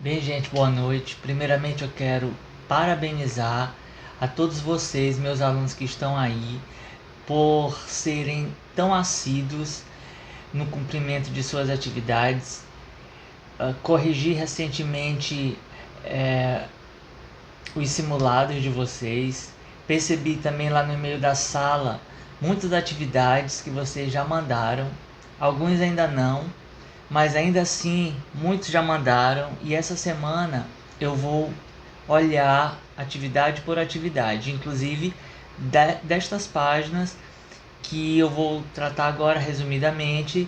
Bem, gente, boa noite. Primeiramente, eu quero parabenizar a todos vocês, meus alunos que estão aí, por serem tão assíduos no cumprimento de suas atividades. Corrigi recentemente os simulados de vocês. Percebi também lá no e-mail da sala muitas atividades que vocês já mandaram. Alguns ainda não, mas ainda assim muitos já mandaram, e essa semana eu vou olhar atividade por atividade, inclusive destas páginas que eu vou tratar agora resumidamente,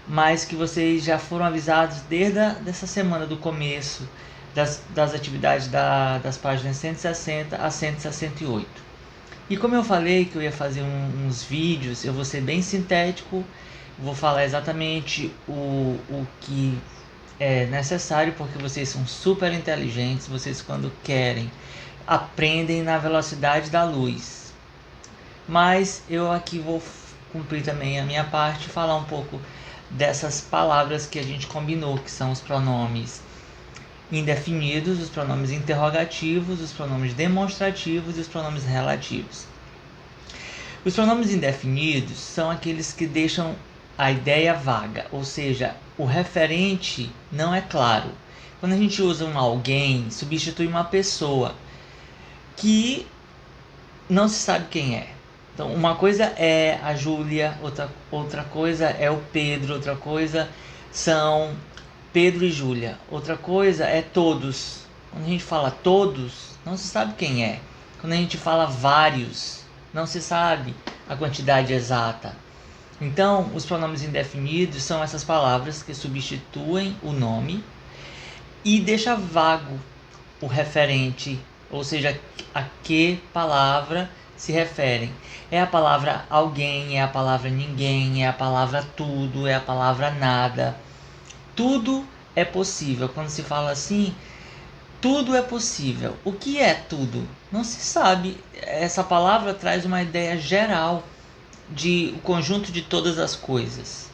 mas que vocês já foram avisados desde dessa semana do começo das atividades das páginas 160 a 168. E como eu falei que eu ia fazer uns vídeos, eu vou ser bem sintético, vou falar exatamente o que é necessário, porque vocês são super inteligentes, vocês quando querem aprendem na velocidade da luz. Mas eu aqui vou cumprir também a minha parte, falar um pouco dessas palavras que a gente combinou, que são os pronomes indefinidos, os pronomes interrogativos, os pronomes demonstrativos e os pronomes relativos. Os pronomes indefinidos são aqueles que deixam a ideia vaga, ou seja, o referente não é claro. Quando a gente usa um alguém, substitui uma pessoa que não se sabe quem é. Então, uma coisa é a Júlia, outra coisa é o Pedro, outra coisa são Pedro e Júlia, outra coisa é todos. Quando a gente fala todos, não se sabe quem é. Quando a gente fala vários, não se sabe a quantidade exata. Então, os pronomes indefinidos são essas palavras que substituem o nome e deixa vago o referente, ou seja, a que palavra se referem. É a palavra alguém, é a palavra ninguém, é a palavra tudo, é a palavra nada. Tudo é possível. Quando se fala assim, tudo é possível. O que é tudo? Não se sabe. Essa palavra traz uma ideia geral de o conjunto de todas as coisas,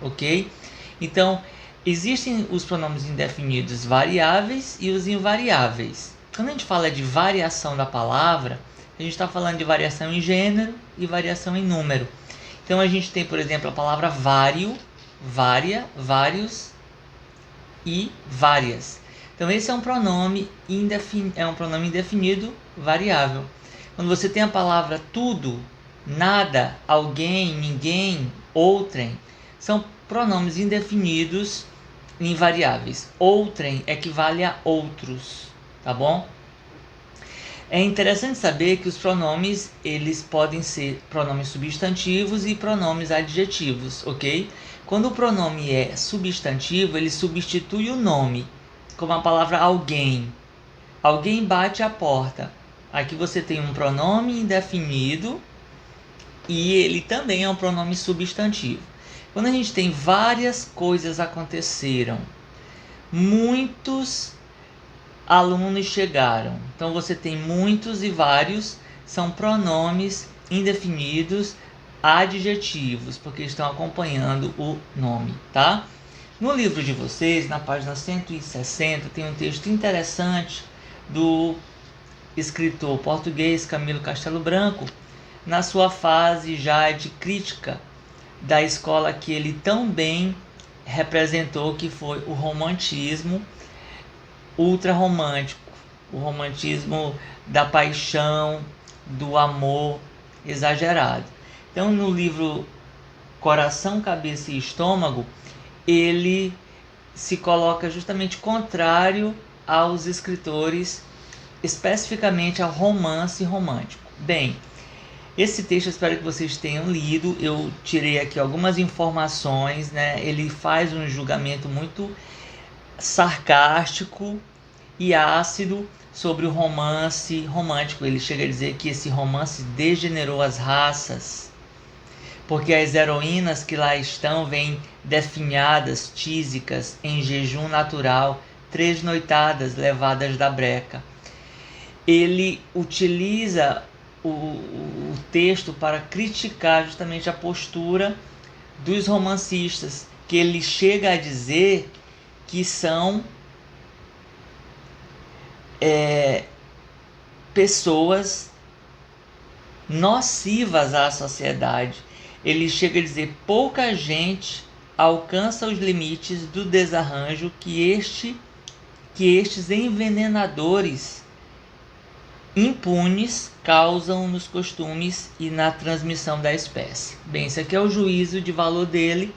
ok? Então, existem os pronomes indefinidos variáveis e os invariáveis. Quando a gente fala de variação da palavra, a gente está falando de variação em gênero e variação em número. Então, a gente tem, por exemplo, a palavra vário, vária, vários e várias. Então, esse é um pronome indefinido variável. Quando você tem a palavra tudo, nada, alguém, ninguém, outrem, são pronomes indefinidos invariáveis. Outrem equivale a outros, tá bom? É interessante saber que os pronomes, eles podem ser pronomes substantivos e pronomes adjetivos, ok? Quando o pronome é substantivo, ele substitui o nome, como a palavra alguém. Alguém bate a porta. Aqui você tem um pronome indefinido e ele também é um pronome substantivo. Quando a gente tem várias coisas aconteceram, muitos alunos chegaram. Então você tem muitos e vários, são pronomes indefinidos adjetivos, porque estão acompanhando o nome, tá? No livro de vocês, na página 160, tem um texto interessante do escritor português Camilo Castelo Branco, na sua fase já de crítica da escola que ele tão bem representou, que foi o romantismo ultrarromântico, o romantismo da paixão, do amor exagerado. Então, no livro Coração, Cabeça e Estômago, ele se coloca justamente contrário aos escritores, especificamente ao romance romântico. Bem, esse texto eu espero que vocês tenham lido. Eu tirei aqui algumas informações, né? Ele faz um julgamento muito sarcástico e ácido sobre o romance romântico. Ele chega a dizer que esse romance degenerou as raças, porque as heroínas que lá estão vêm definhadas, tísicas, em jejum natural, 3 noitadas levadas da breca. Ele utiliza o texto para criticar justamente a postura dos romancistas, que ele chega a dizer que são pessoas nocivas à sociedade. Ele chega a dizer: pouca gente alcança os limites do desarranjo que estes envenenadores impunes causam nos costumes e na transmissão da espécie. Bem, isso aqui é o juízo de valor dele.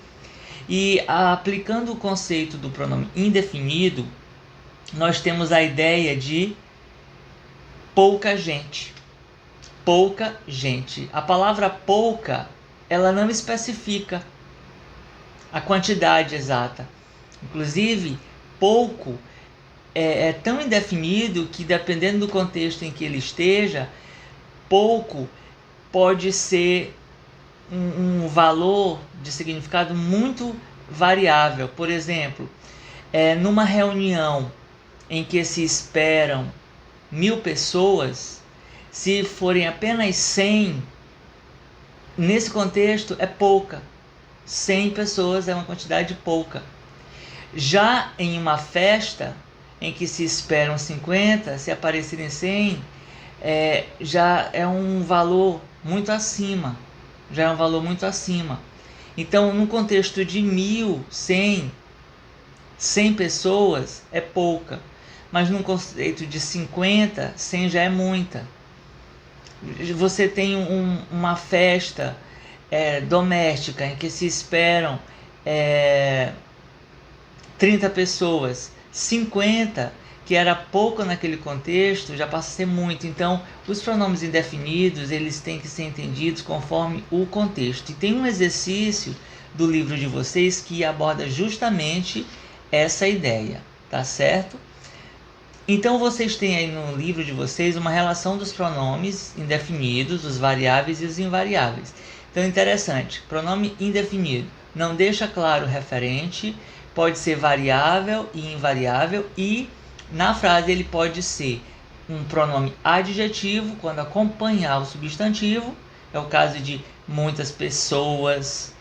E aplicando o conceito do pronome indefinido, nós temos a ideia de pouca gente. Pouca gente. A palavra pouca, ela não especifica a quantidade exata. Inclusive, pouco é tão indefinido que, dependendo do contexto em que ele esteja, pouco pode ser um valor de significado muito variável. Por exemplo, numa reunião em que se esperam 1000 pessoas, se forem apenas 100, nesse contexto é pouca. 100 pessoas é uma quantidade pouca. Já em uma festa em que se esperam 50, se aparecerem 100, já é um valor muito acima. Então, no contexto de 1000, 100 pessoas é pouca. Mas no conceito de 50, 100 já é muita. Você tem uma festa doméstica em que se esperam 30 pessoas, 50, que era pouco naquele contexto, já passa a ser muito. Então, os pronomes indefinidos, eles têm que ser entendidos conforme o contexto. E tem um exercício do livro de vocês que aborda justamente essa ideia, tá certo? Então, vocês têm aí no livro de vocês uma relação dos pronomes indefinidos, os variáveis e os invariáveis. Então, interessante, pronome indefinido não deixa claro o referente, pode ser variável e invariável, e na frase ele pode ser um pronome adjetivo quando acompanhar o substantivo. É o caso de muitas pessoas,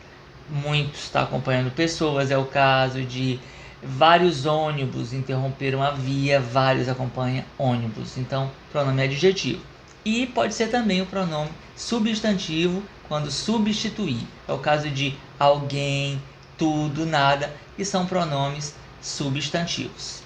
muitos está acompanhando pessoas. É o caso de vários ônibus interromperam a via, vários acompanham ônibus. Então, pronome adjetivo. E pode ser também o pronome substantivo quando substituir. É o caso de alguém, tudo, nada, que são pronomes substantivos.